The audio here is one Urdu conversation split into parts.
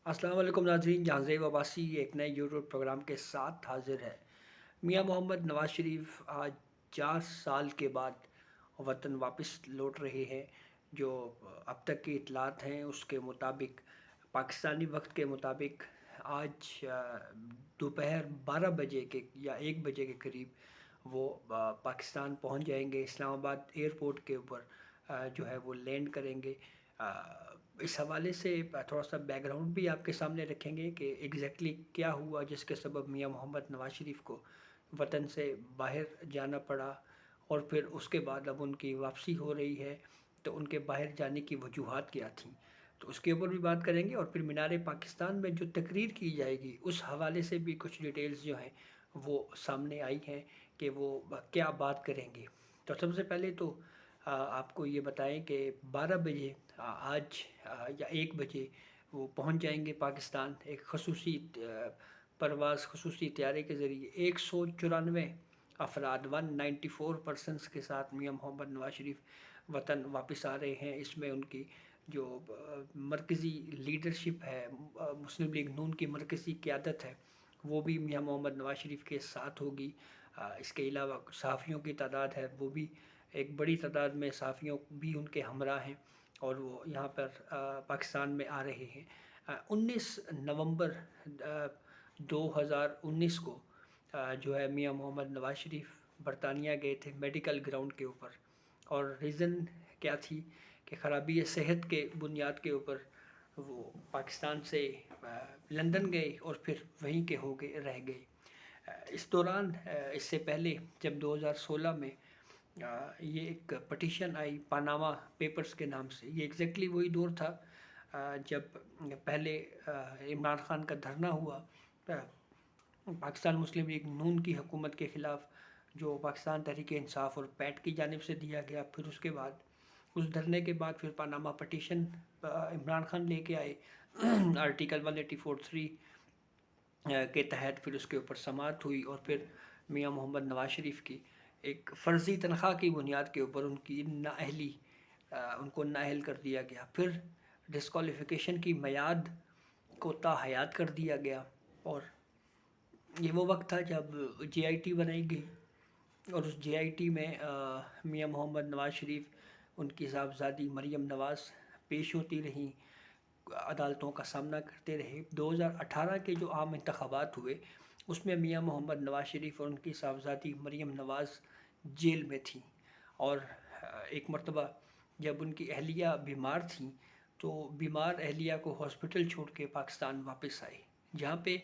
السلام علیکم ناظرین، جہاں زیب عباسی ایک نئے یوٹیوب پروگرام کے ساتھ حاضر ہے۔ میاں محمد نواز شریف آج 4 سال کے بعد وطن واپس لوٹ رہے ہیں۔ جو اب تک کی اطلاعات ہیں اس کے مطابق، پاکستانی وقت کے مطابق آج دوپہر 12 بجے کے یا 1 بجے کے قریب وہ پاکستان پہنچ جائیں گے۔ اسلام آباد ایئرپورٹ کے اوپر جو ہے وہ لینڈ کریں گے۔ اس حوالے سے تھوڑا سا بیک گراؤنڈ بھی آپ کے سامنے رکھیں گے کہ ایگزیکٹلی کیا ہوا جس کے سبب میاں محمد نواز شریف کو وطن سے باہر جانا پڑا، اور پھر اس کے بعد اب ان کی واپسی ہو رہی ہے تو ان کے باہر جانے کی وجوہات کیا تھیں، تو اس کے اوپر بھی بات کریں گے۔ اور پھر مینار پاکستان میں جو تقریر کی جائے گی اس حوالے سے بھی کچھ ڈیٹیلز جو ہیں وہ سامنے آئی ہیں کہ وہ کیا بات کریں گے۔ تو سب سے پہلے تو آپ کو یہ بتائیں کہ 12 بجے آج یا 1 بجے وہ پہنچ جائیں گے پاکستان، ایک خصوصی پرواز، خصوصی طیارے کے ذریعے 194 افراد 194 پرسنس کے ساتھ میاں محمد نواز شریف وطن واپس آ رہے ہیں۔ اس میں ان کی جو مرکزی لیڈرشپ ہے، مسلم لیگ نون کی مرکزی قیادت ہے، وہ بھی میاں محمد نواز شریف کے ساتھ ہوگی۔ اس کے علاوہ صحافیوں کی تعداد ہے، وہ بھی ایک بڑی تعداد میں صحافیوں بھی ان کے ہمراہ ہیں، اور وہ یہاں پر پاکستان میں آ رہے ہیں۔ 19 نومبر 2019 کو جو ہے میاں محمد نواز شریف برطانیہ گئے تھے میڈیکل گراؤنڈ کے اوپر، اور ریزن کیا تھی کہ خرابی صحت کے بنیاد کے اوپر وہ پاکستان سے لندن گئے اور پھر وہیں کے ہو گئے رہ گئے۔ اس دوران اس سے پہلے جب 2016 میں یہ ایک پٹیشن آئی پاناما پیپرز کے نام سے، یہ ایگزیکٹلی وہی دور تھا جب پہلے عمران خان کا دھرنا ہوا پاکستان مسلم لیگ نون کی حکومت کے خلاف، جو پاکستان تحریک انصاف اور پیٹ کی جانب سے دیا گیا۔ پھر اس کے بعد اس دھرنے کے بعد پھر پاناما پٹیشن عمران خان لے کے آئے آرٹیکل 184(3) کے تحت، پھر اس کے اوپر سماعت ہوئی، اور پھر میاں محمد نواز شریف کی ایک فرضی تنخواہ کی بنیاد کے اوپر ان کی نااہلی ان کو نااہل کر دیا گیا۔ پھر ڈسکوالیفیکیشن کی میعاد کو تا حیات کر دیا گیا، اور یہ وہ وقت تھا جب جے آئی ٹی بنائی گئی، اور اس جے آئی ٹی میں میاں محمد نواز شریف، ان کی صاحبزادی مریم نواز پیش ہوتی رہیں، عدالتوں کا سامنا کرتے رہے۔ 2018 کے جو عام انتخابات ہوئے اس میں میاں محمد نواز شریف اور ان کی صاحبزادی مریم نواز جیل میں تھیں، اور ایک مرتبہ جب ان کی اہلیہ بیمار تھیں تو بیمار اہلیہ کو ہاسپٹل چھوڑ کے پاکستان واپس آئے، جہاں پہ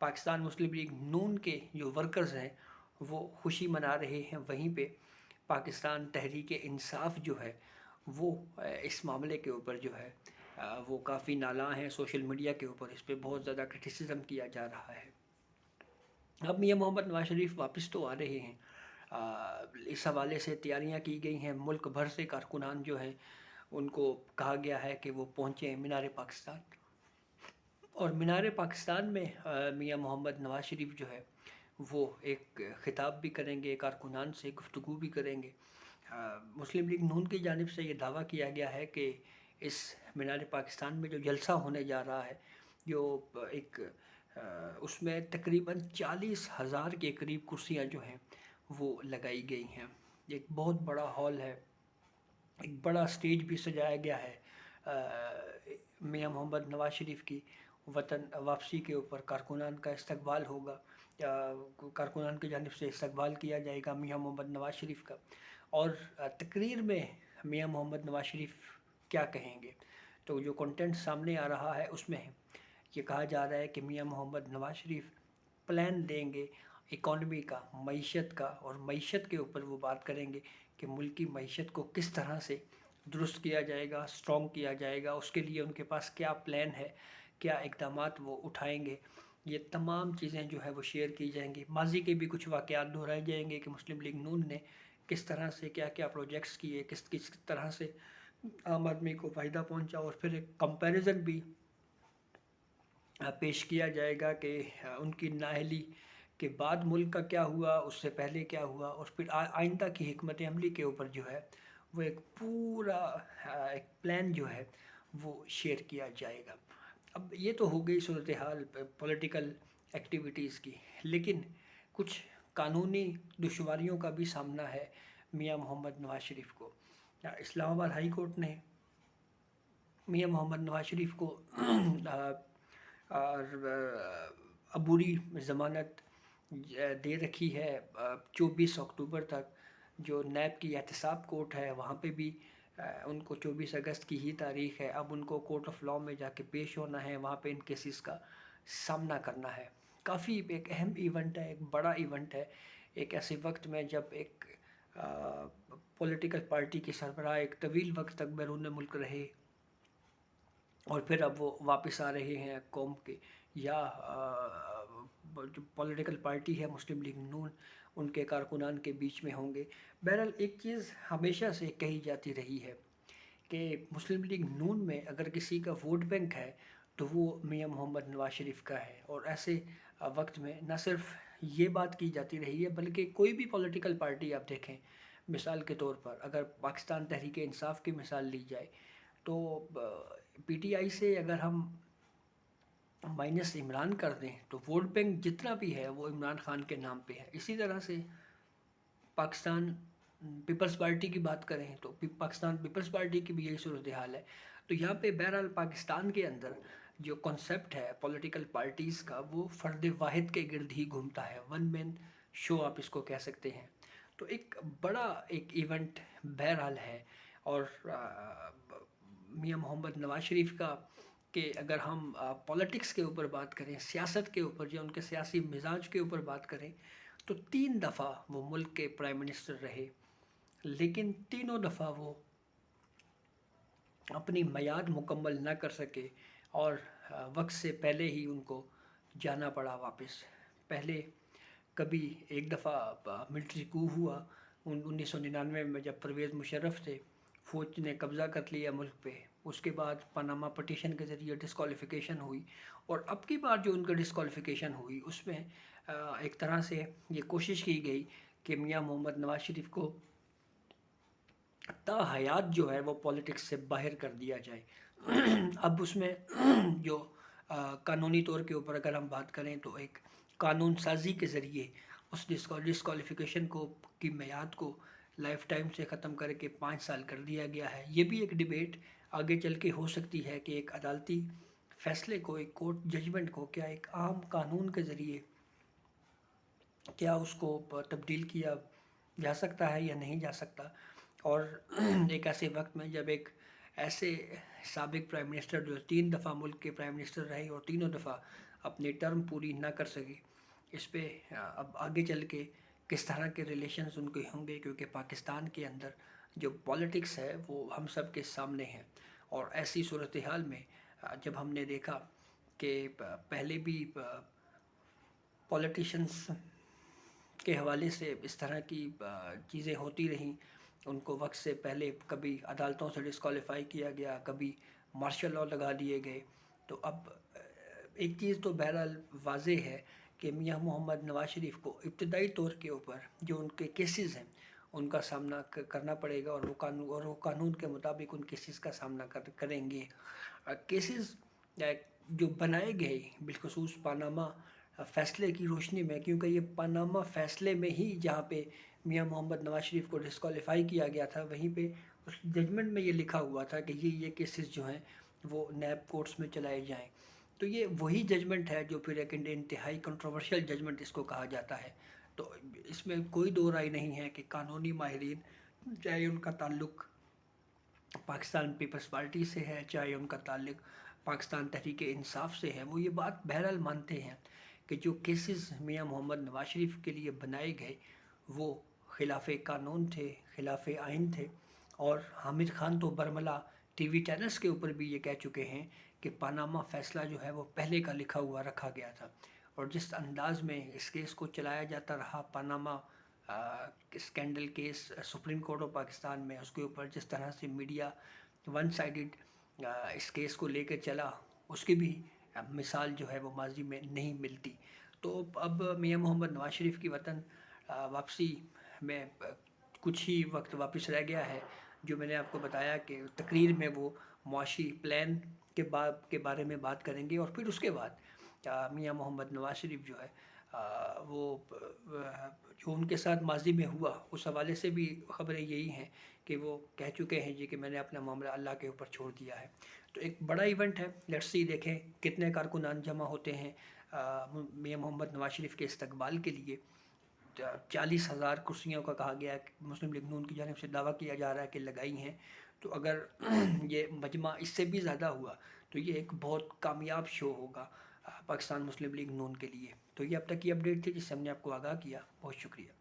پاکستان مسلم لیگ نون کے جو ورکرز ہیں وہ خوشی منا رہے ہیں، وہیں پہ پاکستان تحریک انصاف جو ہے وہ اس معاملے کے اوپر جو ہے وہ کافی نالاں ہیں سوشل میڈیا کے اوپر، اس پہ بہت زیادہ کرٹیسزم کیا جا رہا ہے۔ اب میاں محمد نواز شریف واپس تو آ رہے ہیں، اس حوالے سے تیاریاں کی گئی ہیں، ملک بھر سے کارکنان جو ہیں ان کو کہا گیا ہے کہ وہ پہنچیں مینار پاکستان، اور مینار پاکستان میں میاں محمد نواز شریف جو ہے وہ ایک خطاب بھی کریں گے، کارکنان سے گفتگو بھی کریں گے۔ مسلم لیگ نون کی جانب سے یہ دعویٰ کیا گیا ہے کہ اس مینار پاکستان میں جو جلسہ ہونے جا رہا ہے، جو ایک اس میں تقریباً 40,000 کے قریب کرسیاں جو ہیں وہ لگائی گئی ہیں، ایک بہت بڑا ہال ہے، ایک بڑا سٹیج بھی سجایا گیا ہے۔ میاں محمد نواز شریف کی وطن واپسی کے اوپر کارکنان کا استقبال ہوگا، کارکنان کی جانب سے استقبال کیا جائے گا میاں محمد نواز شریف کا، اور تقریر میں میاں محمد نواز شریف کیا کہیں گے، تو جو کنٹینٹ سامنے آ رہا ہے اس میں یہ کہا جا رہا ہے کہ میاں محمد نواز شریف پلان دیں گے اکانومی کا، معیشت کا، اور معیشت کے اوپر وہ بات کریں گے کہ ملک کی معیشت کو کس طرح سے درست کیا جائے گا، اسٹرانگ کیا جائے گا، اس کے لیے ان کے پاس کیا پلان ہے، کیا اقدامات وہ اٹھائیں گے۔ یہ تمام چیزیں جو ہے وہ شیئر کی جائیں گی۔ ماضی کے بھی کچھ واقعات دہرائے جائیں گے کہ مسلم لیگ نون نے کس طرح سے کیا کیا پروجیکٹس کیے، کس طرح سے عام آدمی کو فائدہ پہنچا، اور پھر ایک کمپیریزن بھی پیش کیا جائے گا کہ ان کی نااہلی کے بعد ملک کا کیا ہوا، اس سے پہلے کیا ہوا، اور پھر آئندہ کی حکمت عملی کے اوپر جو ہے وہ ایک پورا ایک پلان جو ہے وہ شیئر کیا جائے گا۔ اب یہ تو ہو گئی صورتحال پولیٹیکل ایکٹیویٹیز کی، لیکن کچھ قانونی دشواریوں کا بھی سامنا ہے میاں محمد نواز شریف کو۔ اسلام آباد ہائی کورٹ نے میاں محمد نواز شریف کو اور عبوری ضمانت دے رکھی ہے 24 اکتوبر تک۔ جو نیب کی احتساب کورٹ ہے وہاں پہ بھی ان کو 24 اگست کی ہی تاریخ ہے، اب ان کو کورٹ آف لاء میں جا کے پیش ہونا ہے، وہاں پہ ان کیسز کا سامنا کرنا ہے۔ کافی ایک اہم ایونٹ ہے، ایک بڑا ایونٹ ہے، ایک ایسے وقت میں جب ایک پولیٹیکل پارٹی کے سربراہ ایک طویل وقت تک بیرون ملک رہے اور پھر اب وہ واپس آ رہے ہیں قوم کے، یا جو پولیٹیکل پارٹی ہے مسلم لیگ نون، ان کے کارکنان کے بیچ میں ہوں گے۔ بہرحال ایک چیز ہمیشہ سے کہی جاتی رہی ہے کہ مسلم لیگ نون میں اگر کسی کا ووٹ بینک ہے تو وہ میاں محمد نواز شریف کا ہے، اور ایسے وقت میں نہ صرف یہ بات کی جاتی رہی ہے بلکہ کوئی بھی پولیٹیکل پارٹی آپ دیکھیں، مثال کے طور پر اگر پاکستان تحریک انصاف کی مثال لی جائے تو پی ٹی آئی سے اگر ہم مائنس عمران کر دیں تو ووٹ بینک جتنا بھی ہے وہ عمران خان کے نام پہ ہے۔ اسی طرح سے پاکستان پیپلز پارٹی کی بات کریں تو پاکستان پیپلز پارٹی کی بھی یہی صورتحال ہے۔ تو یہاں پہ بہرحال پاکستان کے اندر جو کنسیپٹ ہے پولیٹیکل پارٹیز کا وہ فرد واحد کے گرد ہی گھومتا ہے، ون مین شو آپ اس کو کہہ سکتے ہیں۔ تو ایک بڑا ایک ایونٹ بہرحال ہے، اور میاں محمد نواز شریف کا کہ اگر ہم پولیٹکس کے اوپر بات کریں، سیاست کے اوپر یا ان کے سیاسی مزاج کے اوپر بات کریں تو 3 دفعہ وہ ملک کے پرائم منسٹر رہے، لیکن تینوں دفعہ وہ اپنی میعاد مکمل نہ کر سکے اور وقت سے پہلے ہی ان کو جانا پڑا واپس۔ پہلے کبھی ایک دفعہ ملٹری کو ہوا 1999 میں جب پرویز مشرف تھے، فوج نے قبضہ کر لیا ملک پہ، اس کے بعد پاناما پٹیشن کے ذریعے ڈسکوالیفیکیشن ہوئی، اور اب کی بار جو ان کا ڈسکوالیفیکیشن ہوئی اس میں ایک طرح سے یہ کوشش کی گئی کہ میاں محمد نواز شریف کو تا حیات جو ہے وہ پولیٹکس سے باہر کر دیا جائے۔ اب اس میں جو قانونی طور کے اوپر اگر ہم بات کریں تو ایک قانون سازی کے ذریعے اس ڈسکوالیفیکیشن کی میعاد کو لائف ٹائم سے ختم کر کے 5 سال کر دیا گیا ہے۔ یہ بھی ایک ڈیبیٹ آگے چل کے ہو سکتی ہے کہ ایک عدالتی فیصلے کو، ایک کورٹ ججمنٹ کو کیا ایک عام قانون کے ذریعے کیا اس کو تبدیل کیا جا سکتا ہے یا نہیں جا سکتا۔ اور ایک ایسے وقت میں جب ایک ایسے سابق پرائم منسٹر جو 3 دفعہ ملک کے پرائم منسٹر رہے اور تینوں دفعہ اپنی ٹرم پوری نہ کر سکے، اس پہ اب آگے چل کے کس طرح کے ریلیشنز ان کے ہوں گے، کیونکہ پاکستان کے اندر جو پولیٹکس ہے وہ ہم سب کے سامنے ہے۔ اور ایسی صورتحال میں جب ہم نے دیکھا کہ پہلے بھی پولیٹیشنز کے حوالے سے اس طرح کی چیزیں ہوتی رہیں، ان کو وقت سے پہلے کبھی عدالتوں سے ڈسکوالیفائی کیا گیا، کبھی مارشل لاء لگا دیے گئے، تو اب ایک چیز تو بہرحال واضح ہے کہ میاں محمد نواز شریف کو ابتدائی طور کے اوپر جو ان کے کیسز ہیں ان کا سامنا کرنا پڑے گا، اور وہ قانون کے مطابق ان کیسز کا سامنا کریں گے۔ کیسز جو بنائے گئے بالخصوص پاناما فیصلے کی روشنی میں، کیونکہ یہ پاناما فیصلے میں ہی جہاں پہ میاں محمد نواز شریف کو ڈسکوالیفائی کیا گیا تھا وہیں پہ اس ججمنٹ میں یہ لکھا ہوا تھا کہ یہ کیسز جو ہیں وہ نیب کورٹس میں چلائے جائیں۔ تو یہ وہی ججمنٹ ہے جو پھر ایک انتہائی کنٹروورشل ججمنٹ اس کو کہا جاتا ہے۔ تو اس میں کوئی دو رائے نہیں ہے کہ قانونی ماہرین، چاہے ان کا تعلق پاکستان پیپلز پارٹی سے ہے، چاہے ان کا تعلق پاکستان تحریک انصاف سے ہے، وہ یہ بات بہرحال مانتے ہیں کہ جو کیسز میاں محمد نواز شریف کے لیے بنائے گئے وہ خلاف قانون تھے، خلاف آئین تھے۔ اور حامد خان تو برملا ٹی وی چینلز کے اوپر بھی یہ کہہ چکے ہیں کہ پاناما فیصلہ جو ہے وہ پہلے کا لکھا ہوا رکھا گیا تھا، اور جس انداز میں اس کیس کو چلایا جاتا رہا، Panama scandal case supreme court of Pakistan میں، اس کے اوپر جس طرح سے میڈیا ون سائیڈڈ اس کیس کو لے کے چلا، اس کی بھی مثال جو ہے وہ ماضی میں نہیں ملتی۔ تو اب میاں محمد نواز شریف کی وطن واپسی میں کچھ ہی وقت واپس رہ گیا ہے، جو میں نے آپ کو بتایا کہ تقریر میں وہ معاشی پلان کے کے بارے میں بات کریں گے، اور پھر اس کے بعد میاں محمد نواز شریف جو ہے وہ جو ان کے ساتھ ماضی میں ہوا اس حوالے سے بھی خبریں یہی ہیں کہ وہ کہہ چکے ہیں جی کہ میں نے اپنا معاملہ اللہ کے اوپر چھوڑ دیا ہے۔ تو ایک بڑا ایونٹ ہے، لیٹس سی دیکھیں کتنے کارکنان جمع ہوتے ہیں میاں محمد نواز شریف کے استقبال کے لیے۔ 40,000 کرسیوں کا کہا گیا ہے، مسلم لیگ نون کی جانب سے دعویٰ کیا جا رہا ہے کہ لگائی ہیں۔ تو اگر یہ مجمع اس سے بھی زیادہ ہوا تو یہ ایک بہت کامیاب شو ہوگا پاکستان مسلم لیگ نون کے لیے۔ تو یہ اب تک کی اپڈیٹ تھی جس سے ہم نے آپ کو آگاہ کیا، بہت شکریہ۔